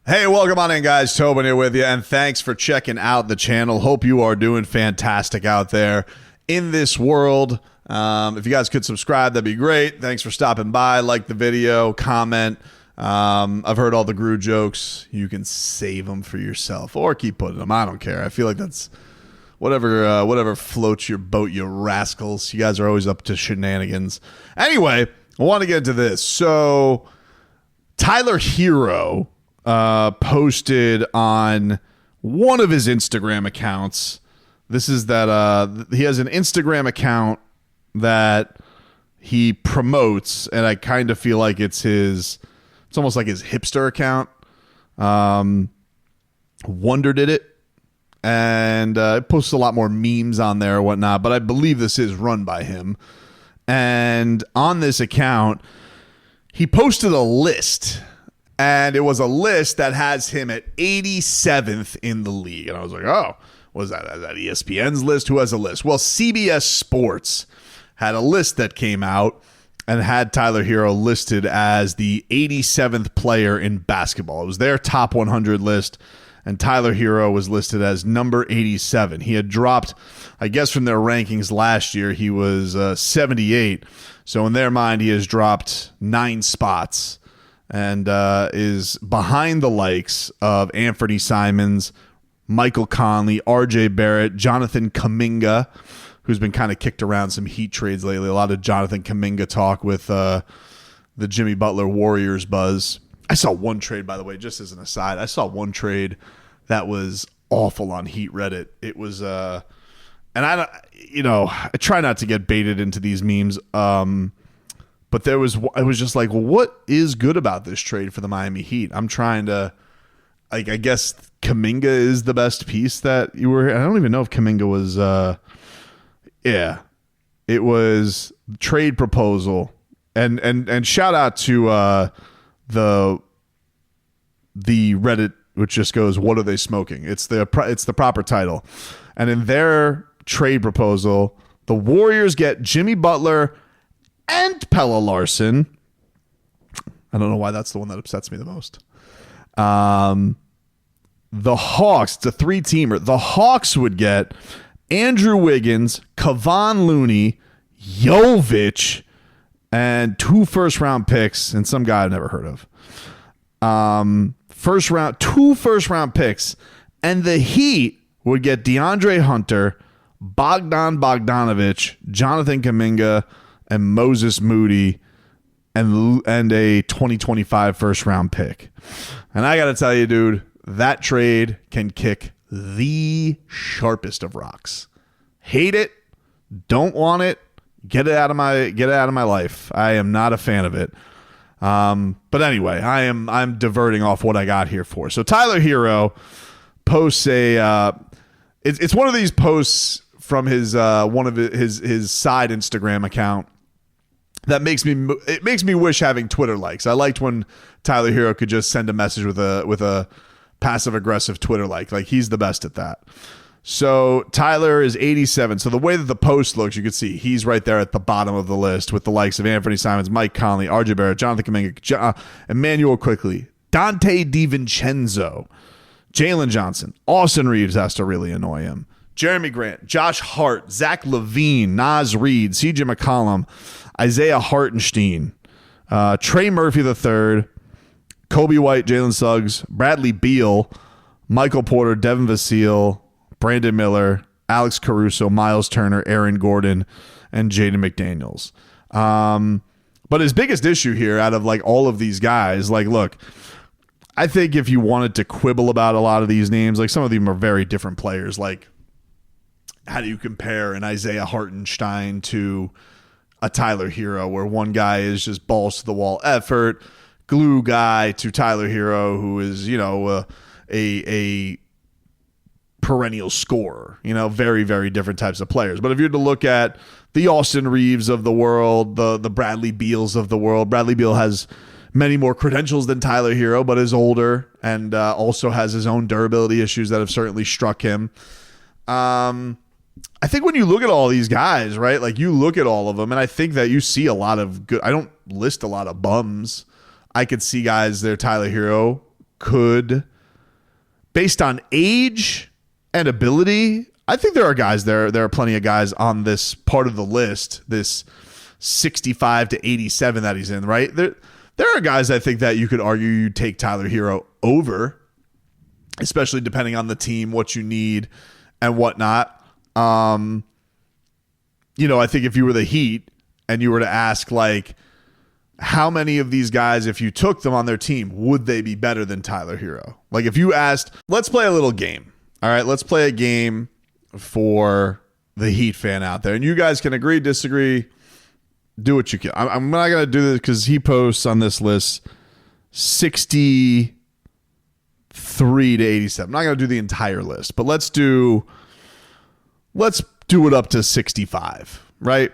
Hey, welcome on in, guys. Tobin here with you, and thanks for checking out the channel. Hope you are doing fantastic out there in this world. If you guys could subscribe, that'd be great. Thanks for stopping by. Like the video, comment. I've heard all the Gru jokes. You can save them for yourself or keep putting them. I don't care. I feel like that's whatever floats your boat, you rascals. You guys are always up to shenanigans. Anyway, I want to get into this. So Tyler Herro posted on one of his Instagram accounts. This is that he has an Instagram account that he promotes, and I kind of feel like it's almost like his hipster account. Wonder did it, and it posts a lot more memes on there or whatnot, but I believe this is run by him. And on this account, he posted a list, and it was a list that has him at 87th in the league. And I was like, oh, what is that? Is that ESPN's list? Who has a list? Well, CBS Sports had a list that came out and had Tyler Herro listed as the 87th player in basketball. It was their top 100 list, and Tyler Herro was listed as number 87. He had dropped, I guess, from their rankings last year. He was 78. So in their mind, he has dropped 9 spots and is behind the likes of Anthony Simons, Michael Conley, RJ Barrett, Jonathan Kuminga, who's been kind of kicked around some Heat trades lately. A lot of Jonathan Kuminga talk with the Jimmy Butler Warriors buzz. I saw one trade, by the way, just as an aside. I saw one trade that was awful on Heat Reddit. It was, and I try not to get baited into these memes. But I was just like, well, what is good about this trade for the Miami Heat? I'm trying to, I guess Kuminga is the best piece that you were. I don't even know if Kuminga was, yeah, it was trade proposal, and shout out to the Reddit, which just goes, "What are they smoking?" It's the proper title, and in their trade proposal, the Warriors get Jimmy Butler and Pelle Larsson. I don't know why that's the one that upsets me the most. The Hawks, it's a 3-teamer. The Hawks would get Andrew Wiggins, Kevon Looney, Jovic, and 2 first-round picks, and some guy I've never heard of. 2 first-round picks, and the Heat would get DeAndre Hunter, Bogdan Bogdanovic, Jonathan Kuminga, and Moses Moody, and a 2025 first-round pick. And I got to tell you, dude, that trade can kick the sharpest of rocks. Hate it, don't want it, get it out of my life. I am not a fan of it. But anyway, I'm diverting off what I got here for. So Tyler Herro posts it's one of these posts from his one of his side Instagram account that makes me wish having Twitter likes. I liked when Tyler Herro could just send a message with a passive aggressive Twitter like he's the best at that. So Tyler is 87. So the way that the post looks, you can see he's right there at the bottom of the list with the likes of Anthony Simons, Mike Conley, RJ Barrett, Jonathan Kuminga, Emmanuel Quickly, Dante DiVincenzo, Jalen Johnson. Austin Reeves has to really annoy him. Jeremy Grant, Josh Hart, Zach LaVine, Naz Reid, CJ McCollum, Isaiah Hartenstein, Trey Murphy III, Kobe White, Jalen Suggs, Bradley Beal, Michael Porter, Devin Vassell, Brandon Miller, Alex Caruso, Miles Turner, Aaron Gordon, and Jaden McDaniels. But his biggest issue here out of all of these guys, look, I think if you wanted to quibble about a lot of these names, some of them are very different players. How do you compare an Isaiah Hartenstein to a Tyler Herro, where one guy is just balls to the wall effort, glue guy, to Tyler Herro, who is, a perennial scorer, very, very different types of players. But if you're to look at the Austin Reeves of the world, the Bradley Beals of the world, Bradley Beal has many more credentials than Tyler Herro, but is older and also has his own durability issues that have certainly struck him. I think when you look at all these guys, right, you look at all of them, and I think that you see a lot of good. I don't list a lot of bums. I could see guys there, Tyler Herro, could, based on age and ability, I think there are guys there. There are plenty of guys on this part of the list, this 65 to 87 that he's in, right? There are guys I think that you could argue you take Tyler Herro over, especially depending on the team, what you need and whatnot. I think if you were the Heat and you were to ask, like, how many of these guys, if you took them on their team, would they be better than Tyler Herro? Like, if you asked, let's play a little game. All right, let's play a game for the Heat fan out there. And you guys can agree, disagree, do what you can. I'm not going to do this because he posts on this list 63 to 87. I'm not going to do the entire list, but let's do it up to 65, right?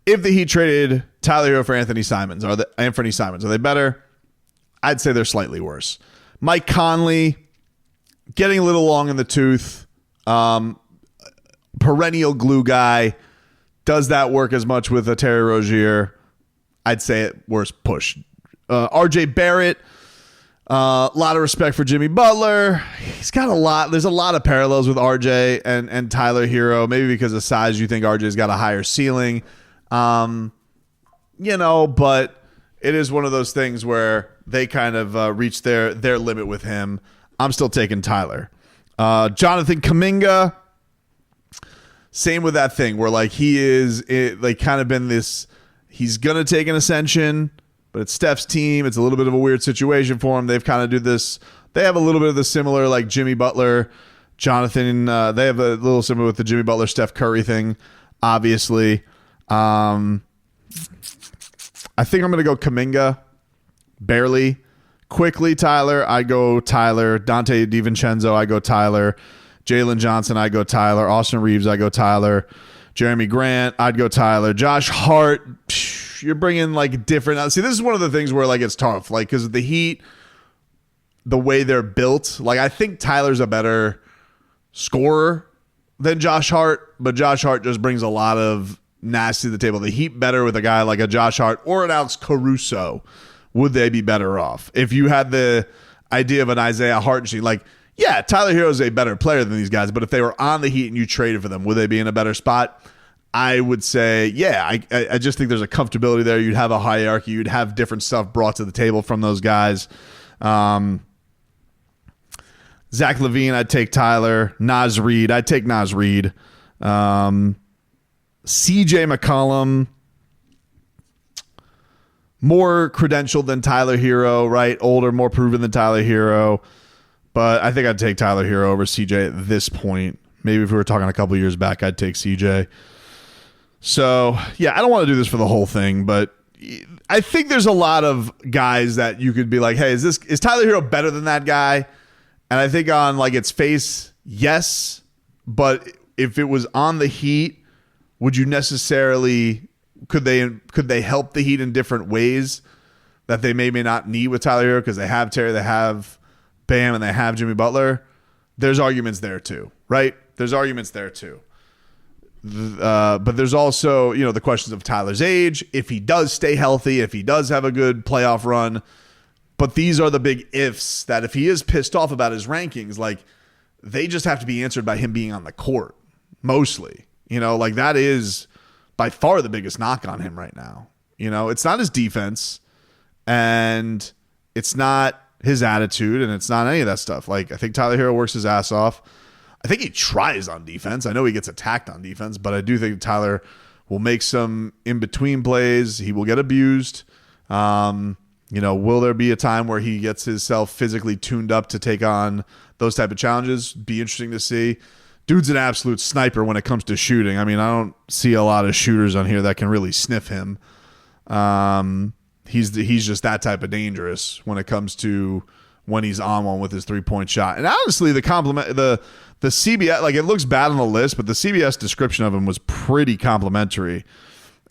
If the Heat traded Tyler Herro for Anthony Simons, are they better? I'd say they're slightly worse. Mike Conley, getting a little long in the tooth. Perennial glue guy. Does that work as much with a Terry Rozier? I'd say it worse push. RJ Barrett, a lot of respect for Jimmy Butler. He's got a lot. There's a lot of parallels with RJ and Tyler Herro. Maybe because of size, you think RJ's got a higher ceiling. But it is one of those things where they kind of reach their limit with him. I'm still taking Tyler. Jonathan Kuminga, same with that thing where like kind of been this, he's going to take an ascension, but it's Steph's team. It's a little bit of a weird situation for him. They've kind of do this. They have a little bit of the similar like Jimmy Butler, Jonathan. They have a little similar with the Jimmy Butler, Steph Curry thing, obviously. I think I'm going to go Kuminga, barely. Quickly, Tyler, I go Tyler. Dante DiVincenzo, I go Tyler. Jalen Johnson, I go Tyler. Austin Reeves, I go Tyler. Jeremy Grant, I'd go Tyler. Josh Hart, you're bringing like different. See, this is one of the things where like it's tough, like because the Heat, the way they're built, like I think Tyler's a better scorer than Josh Hart, but Josh Hart just brings a lot of nasty to the table. The Heat better with a guy like a Josh Hart or an Alex Caruso. Would they be better off? If you had the idea of an Isaiah Hartenstein, like, yeah, Tyler Herro is a better player than these guys, but if they were on the Heat and you traded for them, would they be in a better spot? I would say, yeah. I just think there's a comfortability there. You'd have a hierarchy. You'd have different stuff brought to the table from those guys. Zach LaVine, I'd take Tyler. Naz Reid, I'd take Naz Reid. CJ McCollum, more credentialed than Tyler Herro, right? Older, more proven than Tyler Herro. But I think I'd take Tyler Herro over CJ at this point. Maybe if we were talking a couple years back, I'd take CJ. So, yeah, I don't want to do this for the whole thing, but I think there's a lot of guys that you could be like, hey, is Tyler Herro better than that guy? And I think on like its face, yes. But if it was on the Heat, would you necessarily... Could they help the Heat in different ways that they may not need with Tyler Herro because they have Terry, they have Bam, and they have Jimmy Butler? There's arguments there too, right? There's arguments there too. But there's also, the questions of Tyler's age, if he does stay healthy, if he does have a good playoff run. But these are the big ifs that if he is pissed off about his rankings, like they just have to be answered by him being on the court mostly. Like that is by far the biggest knock on him right now. It's not his defense and it's not his attitude and it's not any of that stuff. Like I think Tyler Herro works his ass off. I think he tries on defense. I know he gets attacked on defense, but I do think Tyler will make some in-between plays. He will get abused. Will there be a time where he gets himself physically tuned up to take on those type of challenges? Be interesting to see. Dude's an absolute sniper when it comes to shooting. I mean, I don't see a lot of shooters on here that can really sniff him. He's just that type of dangerous when it comes to when he's on one with his 3-point shot. And honestly, the CBS, like it looks bad on the list, but the CBS description of him was pretty complimentary.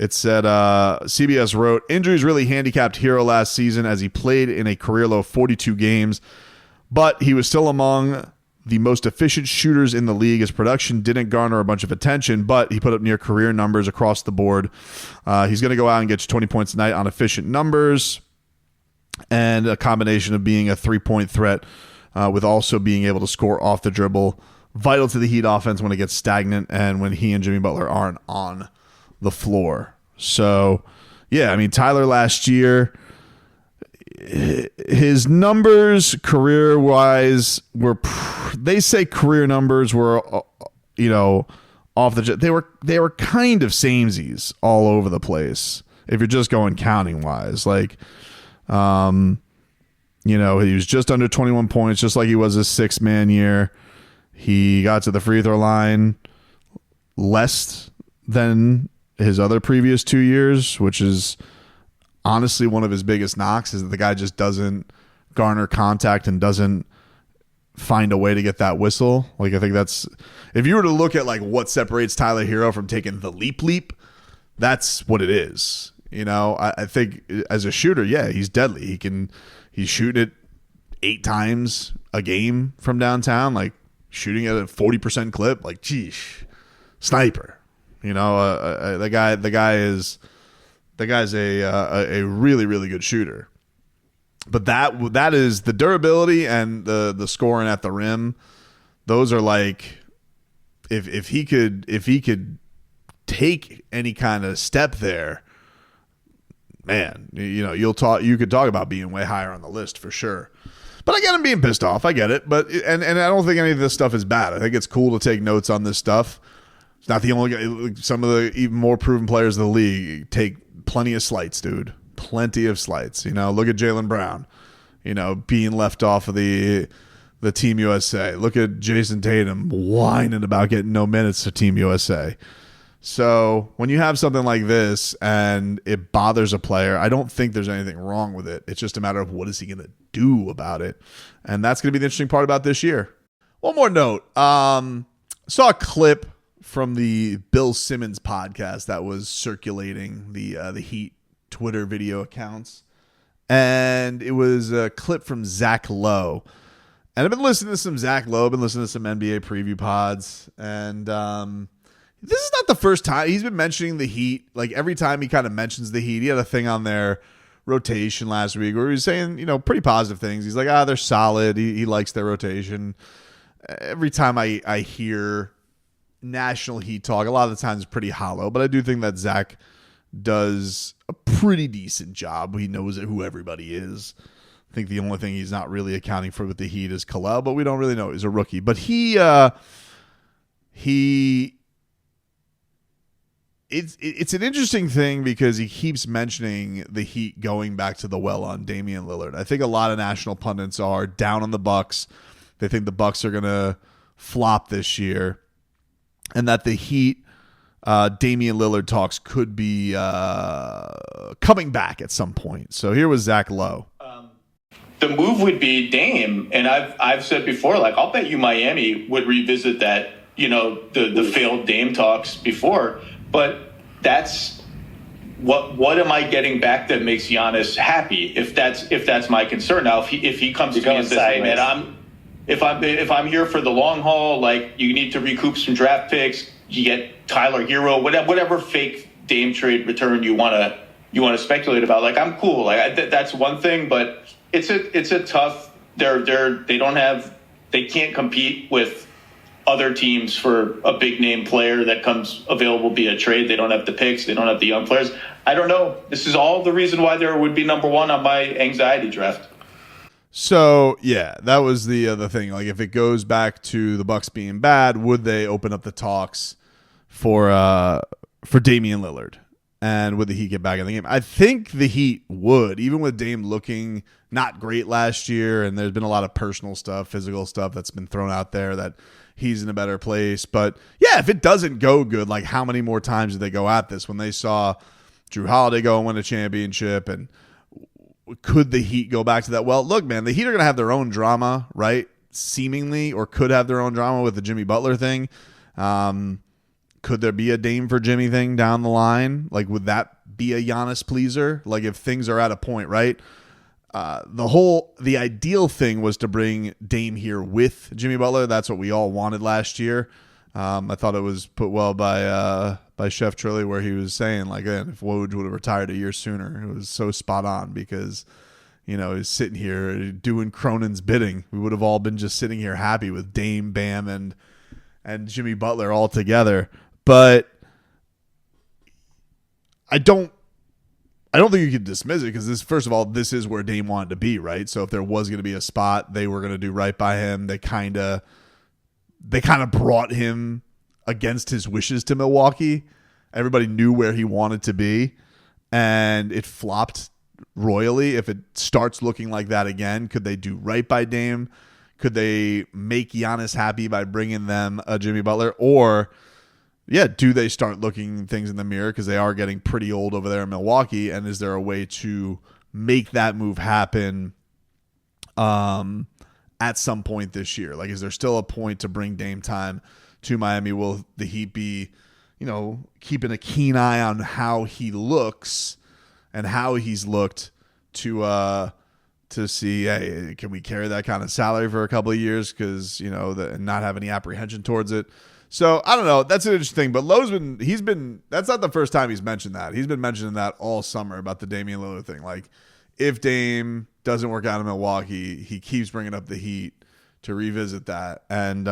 It said, CBS wrote, injuries really handicapped Herro last season as he played in a career low 42 games, but he was still among the most efficient shooters in the league. His production didn't garner a bunch of attention, but he put up near career numbers across the board. He's going to go out and get you 20 points a night on efficient numbers. and a combination of being a 3-point threat with also being able to score off the dribble. Vital to the Heat offense when it gets stagnant and when he and Jimmy Butler aren't on the floor. So, yeah, I mean, Tyler last year, his numbers career-wise they say career numbers were, off the jet. They were kind of samesies all over the place if you're just going counting-wise. Like, he was just under 21 points, just like he was his six-man year. He got to the free throw line less than his other previous 2 years, which is honestly one of his biggest knocks, is that the guy just doesn't garner contact and doesn't find a way to get that whistle. Like, I think that's, if you were to look at like what separates Tyler Herro from taking the leap, that's what it is. I think as a shooter, yeah, he's deadly. He's shooting it 8 times a game from downtown, like shooting at a 40% clip. Like, geesh, sniper. The guy's a really, really good shooter. But that is the durability and the scoring at the rim. Those are like, if he could take any kind of step there, man, you could talk about being way higher on the list for sure. But I get him being pissed off. I get it. But and I don't think any of this stuff is bad. I think it's cool to take notes on this stuff. It's not the only guy. Some of the even more proven players in the league take plenty of slights, dude. Plenty of slights. Look at Jaylen Brown, being left off of the Team USA. Look at Jason Tatum whining about getting no minutes to Team USA. So when you have something like this and it bothers a player, I don't think there's anything wrong with it. It's just a matter of what is he going to do about it. And that's going to be the interesting part about this year. One more note. Saw a clip from the Bill Simmons podcast that was circulating the Heat Twitter video accounts. And it was a clip from Zach Lowe. And I've been listening to some Zach Lowe. I've been listening to some NBA preview pods. And this is not the first time he's been mentioning the Heat. Like, every time he kind of mentions the Heat, he had a thing on their rotation last week where he was saying, pretty positive things. He's like, they're solid. He likes their rotation. Every time I hear national Heat talk, a lot of the times it's pretty hollow, but I do think that Zach does a pretty decent job. He knows who everybody is. I think the only thing he's not really accounting for with the Heat is Kalel, but we don't really know. He's a rookie. But it's an interesting thing because he keeps mentioning the Heat going back to the well on Damian Lillard. I think a lot of national pundits are down on the Bucks. They think the Bucks are going to flop this year, and that the Heat, Damian Lillard talks could be coming back at some point. So here was Zach Lowe. The move would be Dame, and I've said before, like, I'll bet you Miami would revisit that, the failed Dame talks before. But that's what am I getting back that makes Giannis happy? If that's my concern. Now, if he comes to me and says, "Hey man, if I'm here for the long haul, like, you need to recoup some draft picks, you get Tyler Herro, whatever fake Dame trade return you want to speculate about, like, I'm cool. Like, that's one thing, but it's a tough. They can't compete with other teams for a big name player that comes available via trade. They don't have the picks. They don't have the young players. I don't know. This is all the reason why there would be number one on my anxiety draft. So, yeah, that was the other thing. Like, if it goes back to the Bucks being bad, would they open up the talks for Damian Lillard? And would the Heat get back in the game? I think the Heat would, even with Dame looking not great last year, and there's been a lot of personal stuff, physical stuff that's been thrown out there that he's in a better place. But, yeah, if it doesn't go good, like, how many more times did they go at this when they saw Drew Holiday go and win a championship? And could the Heat go back to that? Well, look, man, the Heat are going to have their own drama, right? Seemingly, or could have their own drama with the Jimmy Butler thing. Could there be a Dame for Jimmy thing down the line? Like, would that be a Giannis pleaser? Like, if things are at a point, right? The ideal thing was to bring Dame here with Jimmy Butler. That's what we all wanted last year. I thought it was put well by Chef Trilly, where he was saying, like, if Woj would have retired a year sooner, it was so spot on because, is sitting here doing Cronin's bidding. We would have all been just sitting here happy with Dame, Bam, and Jimmy Butler all together. But I don't think you can dismiss it because first of all, this is where Dame wanted to be, right? So if there was going to be a spot, they were going to do right by him. They kind of brought him against his wishes to Milwaukee. Everybody knew where he wanted to be, and it flopped royally. If it starts looking like that again, could they do right by Dame? Could they make Giannis happy by bringing them a Jimmy Butler? Or, do they start looking things in the mirror because they are getting pretty old over there in Milwaukee? And is there a way to make that move happen at some point this year? Like, is there still a point to bring Dame time to Miami? Will the Heat be, keeping a keen eye on how he looks and how he's looked to see, hey, can we carry that kind of salary for a couple of years because, and not have any apprehension towards it? So I don't know. That's an interesting thing. But Lowe's that's not the first time he's mentioned that. He's been mentioning that all summer about the Damian Lillard thing. Like, if Dame doesn't work out in Milwaukee, he keeps bringing up the Heat to revisit that. And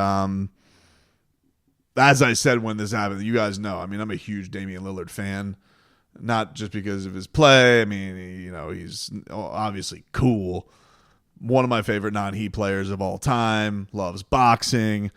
as I said when this happened, you guys know, I'm a huge Damian Lillard fan. Not just because of his play. He's obviously cool. One of my favorite non-Heat players of all time. Loves boxing.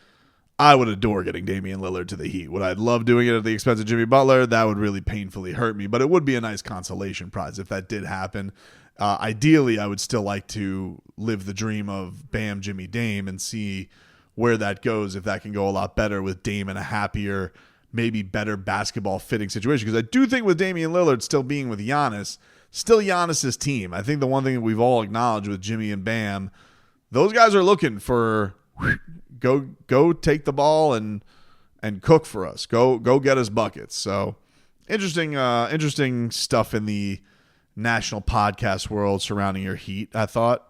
I would adore getting Damian Lillard to the Heat. Would I love doing it at the expense of Jimmy Butler? That would really painfully hurt me, but it would be a nice consolation prize if that did happen. Ideally, I would still like to live the dream of Bam, Jimmy, Dame and see where that goes, if that can go a lot better with Dame in a happier, maybe better basketball fitting situation. Because I do think with Damian Lillard still being with Giannis, still Giannis's team. I think the one thing that we've all acknowledged with Jimmy and Bam, those guys are looking for go take the ball and cook for us. Go get us buckets. So interesting stuff in the national podcast world surrounding your Heat, I thought.